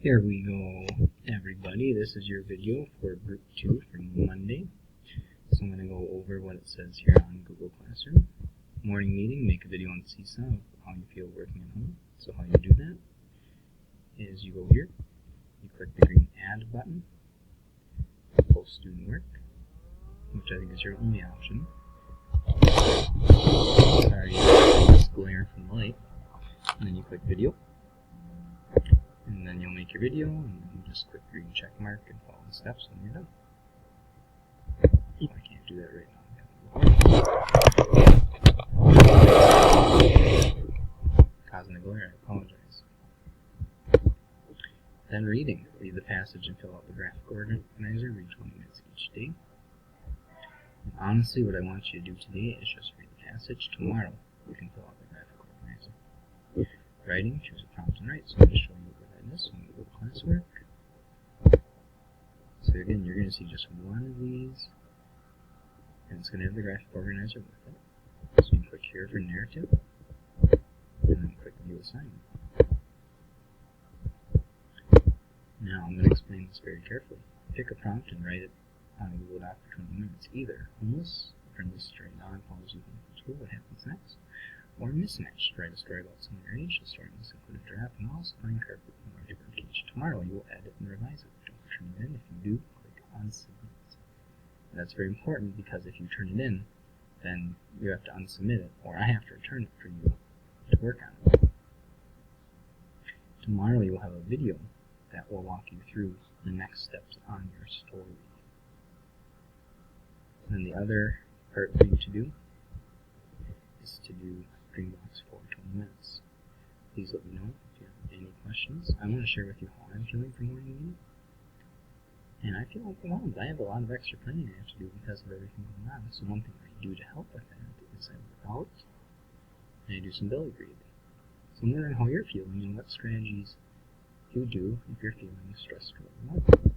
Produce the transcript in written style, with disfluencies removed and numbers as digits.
Here we go, everybody. This is your video for Group 2 for Monday. So I'm going to go over what it says here on Google Classroom. Morning meeting, make a video on Seesaw of how you feel working at home. So how you do that is you go here, you click the green Add button, post student work, which I think is your only option. Sorry, it's glare from the light. And then you click video. And then you'll make your video, and then you just click green check mark and follow the steps, and you're done. I can't do that right now. Causing a glare, I apologize. Then reading. Read the passage and fill out the graphic organizer. Read 20 minutes each day. And honestly, what I want you to do today is just read the passage. Tomorrow, you can fill out the graphic organizer. Writing, choose a prompt and write. So I'm going to show you this when we go classwork. So again, you're going to see just one of these, and it's going to have the graphic organizer with it. So you can click here for narrative, and then click view assignment. Now I'm going to explain this very carefully. Pick a prompt and write it on a Google Doc for 20 minutes. Either homeless, friendly stray dog follows you home from school, what happens next? Or mismatched. Write a story about someone your age. The story must include a giraffe, a mouse, a flying carpet, and a large bird cage. Tomorrow you will edit and revise it. Don't turn it in. If you do, click on submit. And that's very important because if you turn it in, then you have to unsubmit it, or I have to return it for you to work on it. Tomorrow you will have a video that will walk you through the next steps on your story. And then the other part for you to do is to do Green Box for 20 minutes. Please let me know if you have any questions. I want to share with you how I'm feeling for morning meeting. And I feel overwhelmed. I have a lot of extra planning I have to do because of everything going on. So one thing I do to help with that is I work out and I do some belly breathing. So I'm wondering how you're feeling and what strategies you do if you're feeling stressed or overwhelmed.